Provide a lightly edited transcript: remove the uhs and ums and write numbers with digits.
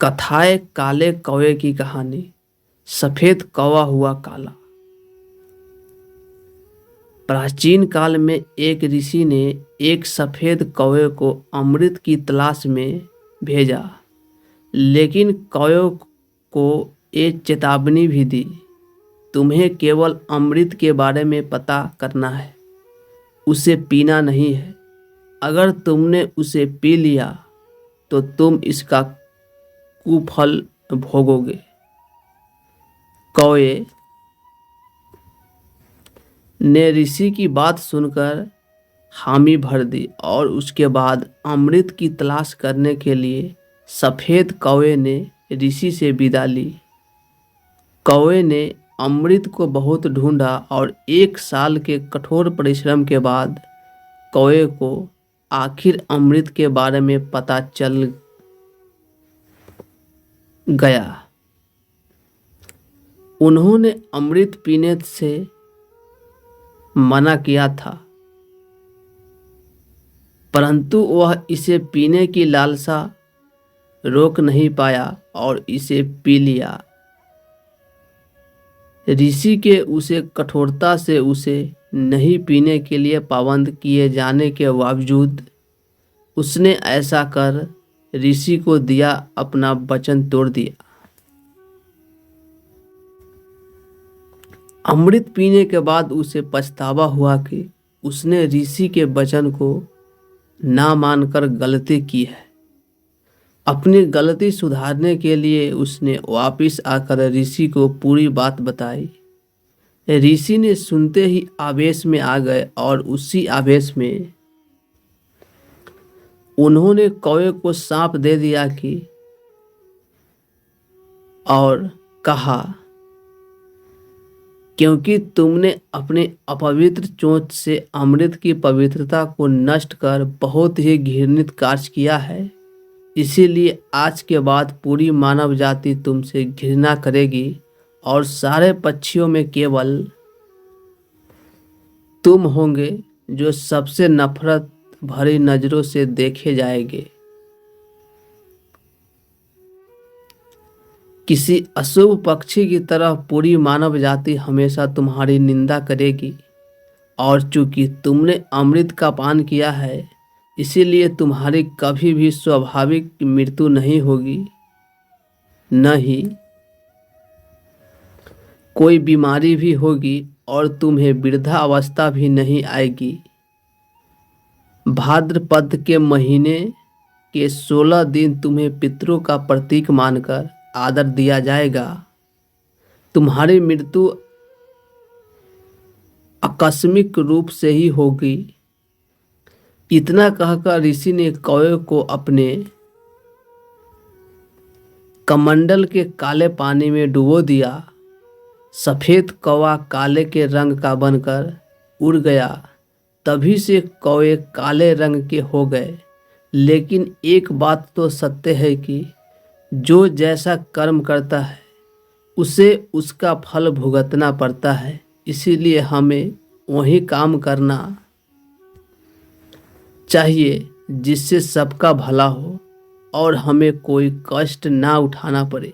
कथाए काले कौवे की कहानी। सफेद कौवा हुआ काला। प्राचीन काल में एक ऋषि ने एक सफेद कौवे को अमृत की तलाश में भेजा, लेकिन कौवे को एक चेतावनी भी दी, तुम्हें केवल अमृत के बारे में पता करना है, उसे पीना नहीं है। अगर तुमने उसे पी लिया तो तुम इसका कुफल भोगोगे। कौवे ने ऋषि की बात सुनकर हामी भर दी और उसके बाद अमृत की तलाश करने के लिए सफेद कौवे ने ऋषि से विदा ली। कौवे ने अमृत को बहुत ढूंढा और 1 साल के कठोर परिश्रम के बाद कौवे को आखिर अमृत के बारे में पता चल गया। उन्होंने अमृत पीने से मना किया था, परंतु वह इसे पीने की लालसा रोक नहीं पाया और इसे पी लिया। ऋषि के उसे कठोरता से उसे नहीं पीने के लिए पाबंद किए जाने के बावजूद उसने ऐसा कर ऋषि को दिया अपना वचन तोड़ दिया। अमृत पीने के बाद उसे पछतावा हुआ कि उसने ऋषि के वचन को ना मानकर गलती की है। अपनी गलती सुधारने के लिए उसने वापस आकर ऋषि को पूरी बात बताई। ऋषि ने सुनते ही आवेश में आ गए और उसी आवेश में उन्होंने कौवे को सांप दे दिया और कहा, क्योंकि तुमने अपने अपवित्र चोंच से अमृत की पवित्रता को नष्ट कर बहुत ही घृणित कार्य किया है, इसीलिए आज के बाद पूरी मानव जाति तुमसे घृणा करेगी और सारे पक्षियों में केवल तुम होंगे जो सबसे नफरत भरी नजरों से देखे जाएंगे। किसी अशुभ पक्षी की तरह पूरी मानव जाति हमेशा तुम्हारी निंदा करेगी और चूंकि तुमने अमृत का पान किया है, इसीलिए तुम्हारी कभी भी स्वाभाविक मृत्यु नहीं होगी, न ही कोई बीमारी भी होगी और तुम्हें वृद्धावस्था भी नहीं आएगी। भाद्रपद के महीने के 16 दिन तुम्हें पितरों का प्रतीक मानकर आदर दिया जाएगा। तुम्हारी मृत्यु आकस्मिक रूप से ही होगी। इतना कहकर ऋषि ने कौवे को अपने कमंडल के काले पानी में डुबो दिया। सफेद कौवा काले के रंग का बनकर उड़ गया। तभी से कौवे काले रंग के हो गए। लेकिन एक बात तो सत्य है कि जो जैसा कर्म करता है उसे उसका फल भुगतना पड़ता है, इसीलिए हमें वही काम करना चाहिए जिससे सबका भला हो और हमें कोई कष्ट ना उठाना पड़े।